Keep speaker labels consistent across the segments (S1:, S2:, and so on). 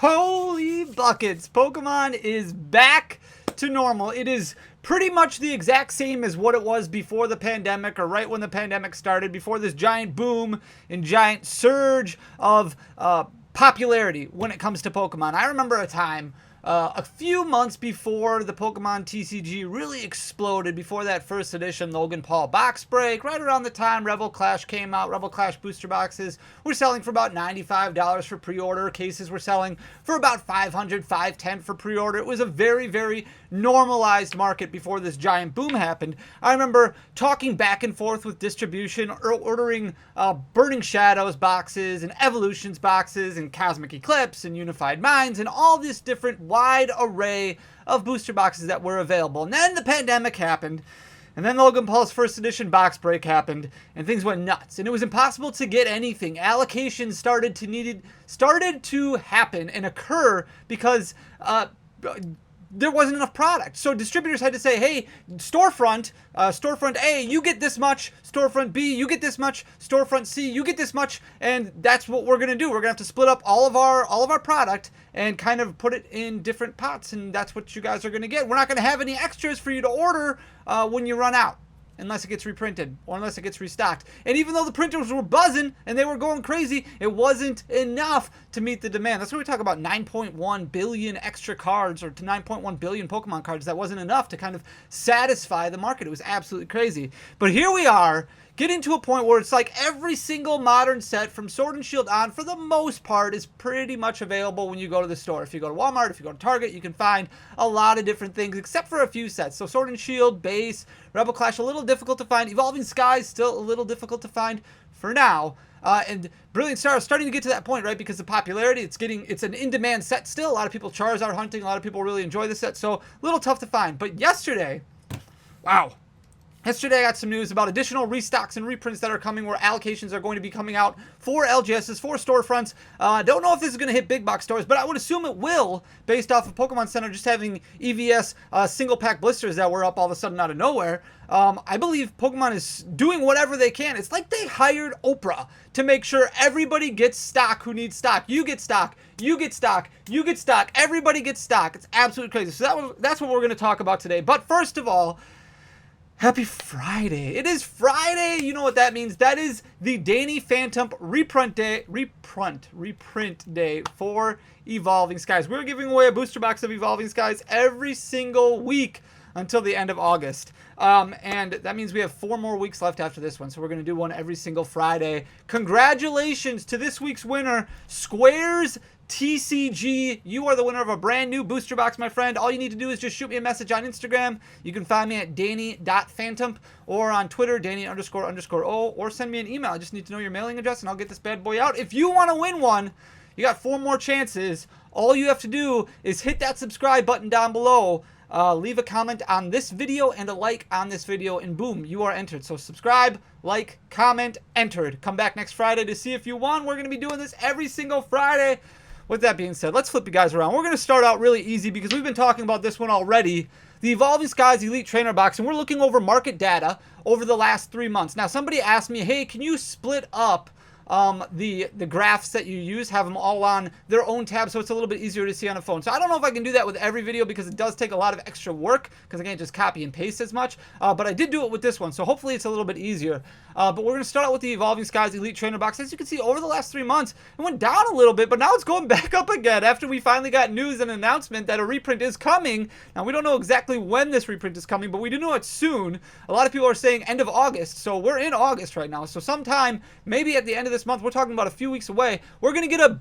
S1: Holy buckets, Pokemon is back to normal. It is pretty much the exact same as what it was before the pandemic, or right when the pandemic started, before this giant boom and giant surge of popularity when it comes to Pokemon. I remember a time a few months before the Pokemon TCG really exploded, before that first edition Logan Paul box break, right around the time Rebel Clash came out. Rebel Clash booster boxes were selling for about $95 for pre-order. Cases were selling for about $500, $510 for pre-order. It was a very, very normalized market before this giant boom happened. I remember talking back and forth with distribution, ordering Burning Shadows boxes and Evolutions boxes and Cosmic Eclipse and Unified Minds and all this different wide array of booster boxes that were available. And then the pandemic happened, and then Logan Paul's first edition box break happened, and things went nuts, and it was impossible to get anything. Allocations started to happen and occur because there wasn't enough product. So distributors had to say, hey, storefront A, you get this much, storefront B, you get this much, storefront C, you get this much, and that's what we're gonna do. We're gonna have to split up all of our product and kind of put it in different pots, and that's what you guys are gonna get. We're not gonna have any extras for you to order when you run out, unless it gets reprinted or unless it gets restocked. And even though the printers were buzzing and they were going crazy, it wasn't enough to meet the demand. That's why we talk about 9.1 billion extra cards, or to 9.1 billion Pokemon cards. That wasn't enough to kind of satisfy the market. It was absolutely crazy. But here we are, getting to a point where it's like every single modern set from Sword and Shield on, for the most part, is pretty much available when you go to the store. If you go to Walmart, if you go to Target, you can find a lot of different things, except for a few sets. So Sword and Shield, Base, Rebel Clash, a little difficult to find. Evolving Skies, still a little difficult to find for now. And Brilliant Star is starting to get to that point, right? Because the popularity, it's an in-demand set still. A lot of people Charizard hunting. A lot of people really enjoy the set. So a little tough to find. But yesterday, wow. Yesterday, I got some news about additional restocks and reprints that are coming, where allocations are going to be coming out for LGSs, for storefronts. Don't know if this is going to hit big box stores, but I would assume it will, based off of Pokemon Center just having EVS single pack blisters that were up all of a sudden out of nowhere. I believe Pokemon is doing whatever they can. It's like they hired Oprah to make sure everybody gets stock who needs stock. You get stock. You get stock. You get stock. Everybody gets stock. It's absolutely crazy. So that's what we're going to talk about today. But first of all, happy Friday. It is Friday. You know what that means. That is the Danny Phantump reprint day for Evolving Skies. We're giving away a booster box of Evolving Skies every single week until the end of August. And that means we have 4 more weeks left after this one. So we're going to do one every single Friday. Congratulations to this week's winner, Squares TCG. You are the winner of a brand new booster box, my friend. All you need to do is just shoot me a message on Instagram. You can find me at danny.phantump, or on Twitter, danny__o, or send me an email. I just need to know your mailing address and I'll get this bad boy out. If you want to win one, you got 4 more chances. All you have to do is hit that subscribe button down below, leave a comment on this video and a like on this video, and boom, you are entered. So subscribe, like, comment, entered. Come back next Friday to see if you won. We're going to be doing this every single Friday. With that being said, let's flip you guys around. We're going to start out really easy because we've been talking about this one already. The Evolving Skies Elite Trainer Box, and we're looking over market data over the last 3 months. Now, somebody asked me, hey, can you split up the graphs that you use, have them all on their own tab so it's a little bit easier to see on a phone. So I don't know if I can do that with every video because it does take a lot of extra work because I can't just copy and paste as much. But I did do it with this one, so hopefully it's a little bit easier. But we're going to start out with the Evolving Skies Elite Trainer Box. As you can see, over the last 3 months, it went down a little bit, but now it's going back up again after we finally got news and announcement that a reprint is coming. Now, we don't know exactly when this reprint is coming, but we do know it's soon. A lot of people are saying end of August, so we're in August right now. So sometime, maybe at the end of this month, we're talking about a few weeks away, we're going to get a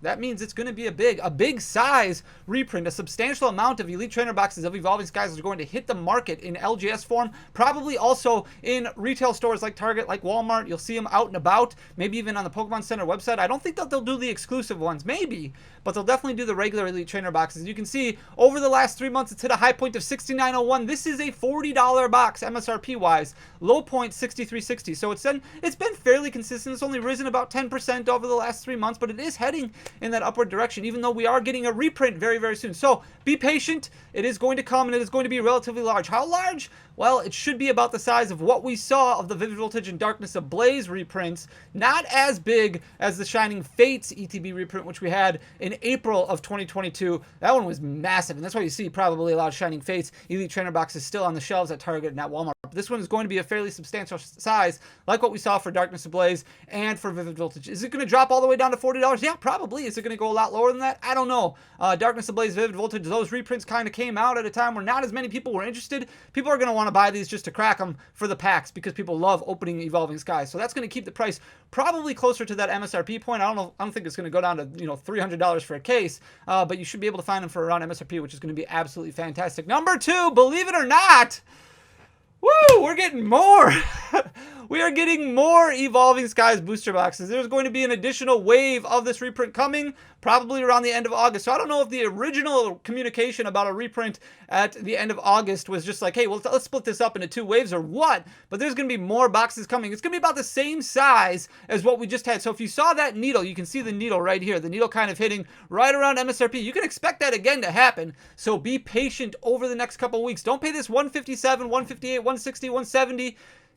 S1: that means it's going to be a big size reprint. A substantial amount of Elite Trainer boxes of Evolving Skies are going to hit the market in LGS form, probably also in retail stores like Target, like Walmart. You'll see them out and about, maybe even on the Pokemon Center website. I don't think that they'll do the exclusive ones, maybe, but they'll definitely do the regular Elite Trainer boxes. You can see over the last 3 months, it's hit a high point of $69.01. This is a $40 box MSRP wise, low point $63.60. So it's been fairly consistent. It's only risen about 10% over the last 3 months, but it is heading in that upward direction, even though we are getting a reprint very, very soon. So be patient. It is going to come, and it is going to be relatively large. How large? Well, it should be about the size of what we saw of the Vivid Voltage and Darkness Ablaze reprints. Not as big as the Shining Fates ETB reprint, which we had in April of 2022. That one was massive, and that's why you see probably a lot of Shining Fates Elite Trainer boxes still on the shelves at Target and at Walmart. But this one is going to be a fairly substantial size, like what we saw for Darkness Ablaze and for Vivid Voltage. Is it going to drop all the way down to $40? Yeah, probably. Is it going to go a lot lower than that? I don't know. Darkness Ablaze, Vivid Voltage, those reprints kind of came out at a time where not as many people were interested. People are going to want to buy these just to crack them for the packs because people love opening Evolving Skies. So that's going to keep the price probably closer to that MSRP point. I don't think it's going to go down to $300 for a case, but you should be able to find them for around MSRP, which is going to be absolutely fantastic. Number 2, believe it or not, woo, we're getting more. We are getting more Evolving Skies booster boxes. There's going to be an additional wave of this reprint coming probably around the end of August. So I don't know if the original communication about a reprint at the end of August was just like, hey, well, let's split this up into 2 waves or what. But there's going to be more boxes coming. It's going to be about the same size as what we just had. So if you saw that needle, you can see the needle right here. The needle kind of hitting right around MSRP. You can expect that again to happen. So be patient over the next couple weeks. Don't pay this $157, $158, $160, $170.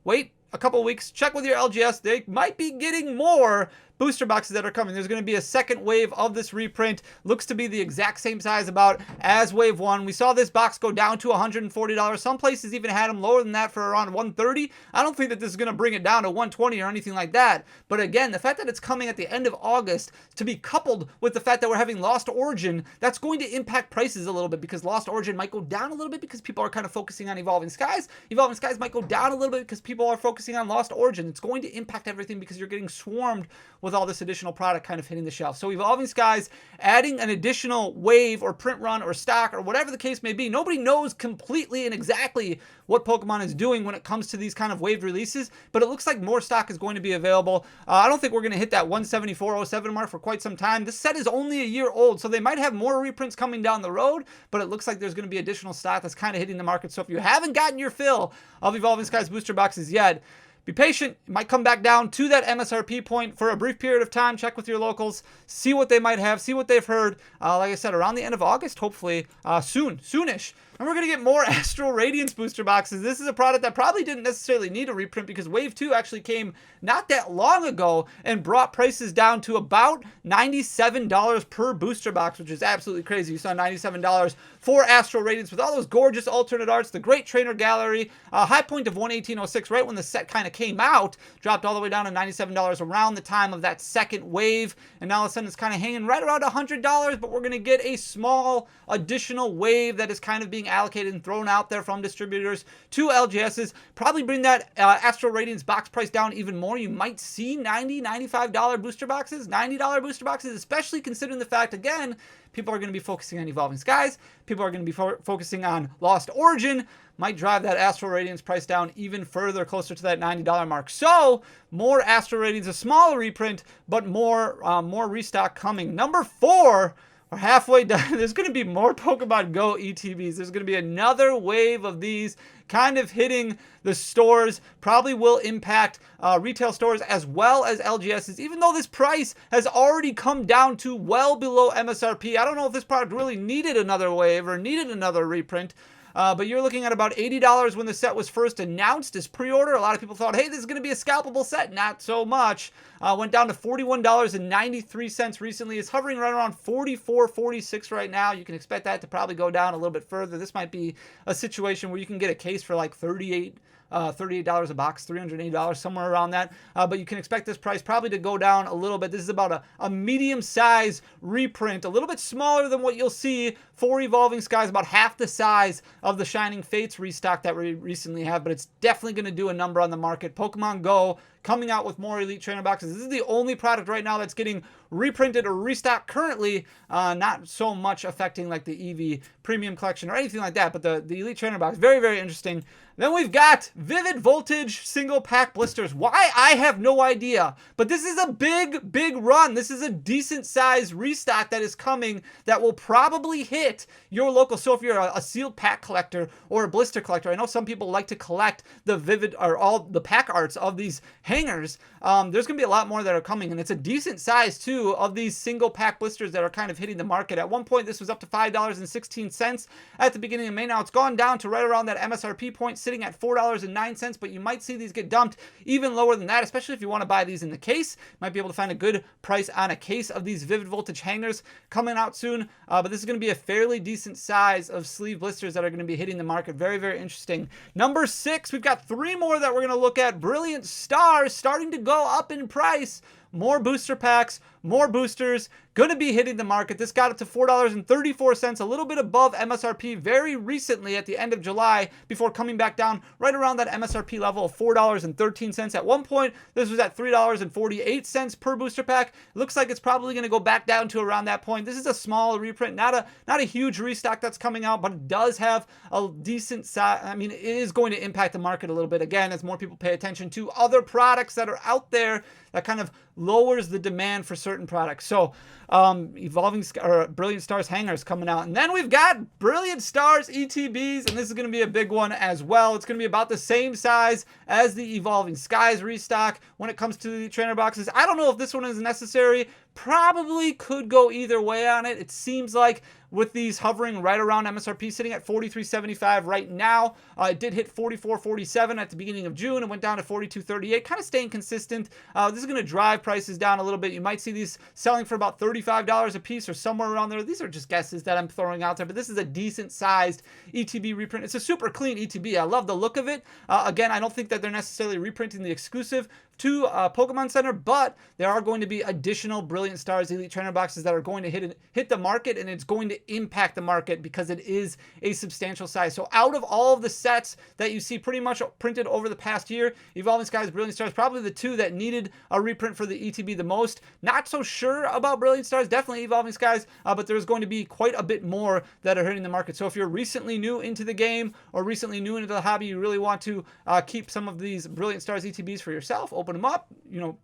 S1: Wait a couple weeks, check with your LGS. They might be getting more booster boxes that are coming. There's going to be a second wave of this reprint. Looks to be the exact same size about as wave 1. We saw this box go down to $140. Some places even had them lower than that for around $130. I don't think that this is going to bring it down to $120 or anything like that. But again, the fact that it's coming at the end of August to be coupled with the fact that we're having Lost Origin, that's going to impact prices a little bit because Lost Origin might go down a little bit because people are kind of focusing on Evolving Skies. Evolving Skies might go down a little bit because people are focusing on Lost Origin. It's going to impact everything because you're getting swarmed with all this additional product kind of hitting the shelf. So Evolving Skies adding an additional wave or print run or stock or whatever the case may be. Nobody knows completely and exactly what Pokemon is doing when it comes to these kind of wave releases, but it looks like more stock is going to be available. I don't think we're going to hit that 174.07 mark for quite some time. This set is only a year old, so they might have more reprints coming down the road, but it looks like there's going to be additional stock that's kind of hitting the market. So if you haven't gotten your fill of Evolving Skies booster boxes yet, be patient. It might come back down to that MSRP point for a brief period of time. Check with your locals. See what they might have. See what they've heard. Like I said, around the end of August, hopefully soonish. And we're going to get more Astral Radiance booster boxes. This is a product that probably didn't necessarily need a reprint because Wave 2 actually came not that long ago and brought prices down to about $97 per booster box, which is absolutely crazy. You saw $97 for Astral Radiance with all those gorgeous alternate arts, the great trainer gallery, high point of 118.06 right when the set kind of came out, dropped all the way down to $97 around the time of that second wave, and now all of a sudden it's kind of hanging right around $100, but we're going to get a small additional wave that is kind of being allocated and thrown out there from distributors to LGSs. Probably bring that Astral Radiance box price down even more. You might see $90, $95 booster boxes, $90 booster boxes, especially considering the fact, again, people are going to be focusing on Evolving Skies. People are going to be focusing on Lost Origin. Might drive that Astral Radiance price down even further, closer to that $90 mark. So, more Astral Radiance, a smaller reprint, but more restock coming. Number 4, we're halfway done. There's going to be more Pokemon Go ETBs. There's going to be another wave of these kind of hitting the stores. Probably will impact retail stores as well as LGSs, even though this price has already come down to well below MSRP. I don't know if this product really needed another wave or needed another reprint. But you're looking at about $80 when the set was first announced as pre-order. A lot of people thought, hey, this is going to be a scalpable set. Not so much. Went down to $41.93 recently. It's hovering right around $44, $46 right now. You can expect that to probably go down a little bit further. This might be a situation where you can get a case for like $38 a box, $380, somewhere around that. But you can expect this price probably to go down a little bit. This is about a medium-size reprint, a little bit smaller than what you'll see for Evolving Skies, about half the size of the Shining Fates restock that we recently have, but it's definitely going to do a number on the market. Pokemon Go coming out with more Elite Trainer boxes. This is the only product right now that's getting reprinted or restocked currently, not so much affecting like the EV Premium Collection or anything like that, but the Elite Trainer box, very, very interesting. Then we've got Vivid Voltage single pack blisters. Why? I have no idea, but this is a big, big run. This is a decent size restock that is coming that will probably hit your local. So if you're a sealed pack collector or a blister collector, I know some people like to collect the Vivid or all the pack arts of these hangers, there's going to be a lot more that are coming, and it's a decent size, too, of these single pack blisters that are kind of hitting the market. At one point, this was up to $5.16 at the beginning of May. Now, it's gone down to right around that MSRP point, sitting at $4.09, but you might see these get dumped even lower than that, especially if you want to buy these in the case. Might be able to find a good price on a case of these Vivid Voltage hangers coming out soon, but this is going to be a fairly decent size of sleeve blisters that are going to be hitting the market. Very, very interesting. Number 6, we've got 3 more that we're going to look at. Brilliant Stars starting to go up in price. More booster packs, more boosters, going to be hitting the market. This got up to $4.34, a little bit above MSRP very recently at the end of July before coming back down right around that MSRP level of $4.13. At one point, this was at $3.48 per booster pack. Looks like it's probably going to go back down to around that point. This is a small reprint, not a huge restock that's coming out, but it does have a decent size. I mean, it is going to impact the market a little bit again as more people pay attention to other products that are out there that kind of lowers the demand for certain products. So Brilliant Stars hangers coming out. And then we've got Brilliant Stars ETBs, and this is going to be a big one as well. It's going to be about the same size as the Evolving Skies restock when it comes to the trainer boxes. I don't know if this one is necessary. Probably could go either way on it. It seems like with these hovering right around MSRP, sitting at $43.75 right now. It did hit $44.47 at the beginning of June and went down to $42.38, kind of staying consistent. This is going to drive prices down a little bit. You might see these selling for about $35 a piece or somewhere around there. These are just guesses that I'm throwing out there, but this is a decent sized ETB reprint. It's a super clean ETB. I love the look of it. Again, I don't think that they're necessarily reprinting the exclusive to Pokemon Center, but there are going to be additional Brilliant Stars Elite Trainer boxes that are going to hit the market, and it's going to impact the market because it is a substantial size. So out of all of the sets that you see pretty much printed over the past year, Evolving Skies, Brilliant Stars, probably the 2 that needed a reprint for the ETB the most. Not so sure about Brilliant Stars, definitely Evolving Skies, but there's going to be quite a bit more that are hitting the market. So if you're recently new into the game or recently new into the hobby, you really want to keep some of these Brilliant Stars ETBs for yourself, open them up,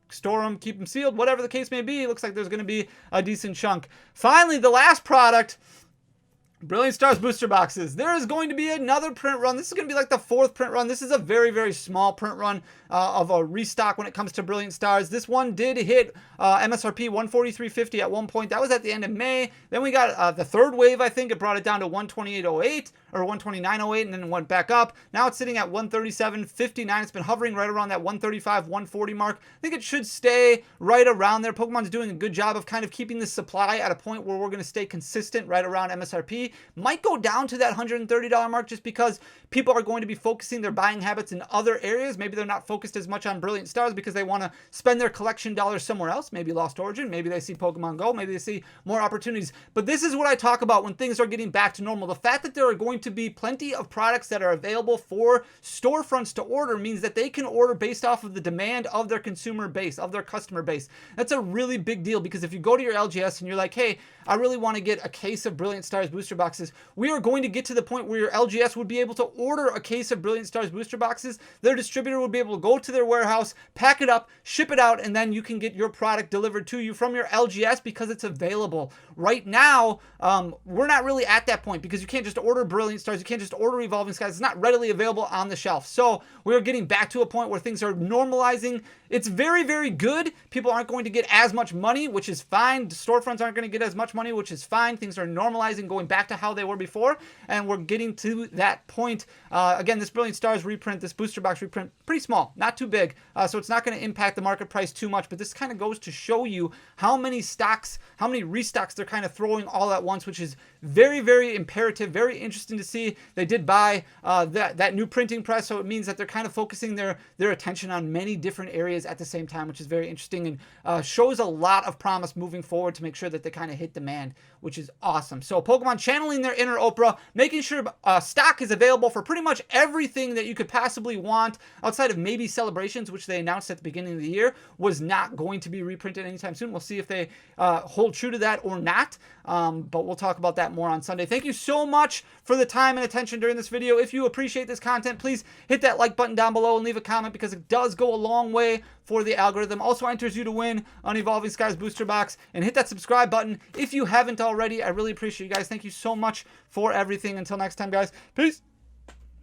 S1: store them, keep them sealed, whatever the case may be. It looks like there's going to be a decent chunk. Finally, the last product, Brilliant Stars booster boxes. There is going to be another print run. This is going to be like the 4th print run. This is a very, very small print run of a restock when it comes to Brilliant Stars. This one did hit MSRP $143.50 at one point. That was at the end of May. Then we got the 3rd wave, I think. It brought it down to $128.08 or $129.08 and then went back up. Now it's sitting at $137.59. It's been hovering right around that $135, $140 mark. I think it should stay right around there. Pokemon's doing a good job of kind of keeping the supply at a point where we're going to stay consistent right around MSRP. Might go down to that $130 mark just because people are going to be focusing their buying habits in other areas. Maybe they're not focused as much on Brilliant Stars because they want to spend their collection dollars somewhere else. Maybe Lost Origin. Maybe they see Pokemon Go. Maybe they see more opportunities. But this is what I talk about when things are getting back to normal. The fact that there are going to be plenty of products that are available for storefronts to order means that they can order based off of the demand of their consumer base, of their customer base. That's a really big deal because if you go to your LGS and you're like, hey, I really want to get a case of Brilliant Stars booster boxes, we are going to get to the point where your LGS would be able to order a case of Brilliant Stars booster boxes. Their distributor would be able to go to their warehouse, pack it up, ship it out, and then you can get your product delivered to you from your LGS because it's available. Right now, we're not really at that point because you can't just order Brilliant Stars. You can't just order Evolving Skies. It's not readily available on the shelf. So we're getting back to a point where things are normalizing. It's very, very good. People aren't going to get as much money, which is fine. Storefronts aren't going to get as much money, which is fine. Things are normalizing, going back to how they were before, and we're getting to that point. Again, this Brilliant Stars reprint, this booster box reprint, pretty small, not too big, so it's not going to impact the market price too much, but this kind of goes to show you how many stocks, how many restocks they're kind of throwing all at once, which is very, very imperative, very interesting to see. They did buy that new printing press, so it means that they're kind of focusing their attention on many different areas at the same time, which is very interesting and shows a lot of promise moving forward to make sure that they kind of hit demand, which is awesome. So Pokemon channeling their inner Oprah, making sure stock is available for pretty much everything that you could possibly want outside of maybe Celebrations, which they announced at the beginning of the year was not going to be reprinted anytime soon. We'll see if they hold true to that or not, but we'll talk about that more on Sunday. Thank you so much for the time and attention during this video. If you appreciate this content, please hit that like button down below and leave a comment because it does go a long way for the algorithm. Also enters you to win on Evolving Skies booster box, and hit that subscribe button if you haven't already. I really appreciate you guys. Thank you so much for everything. Until next time, guys. Peace.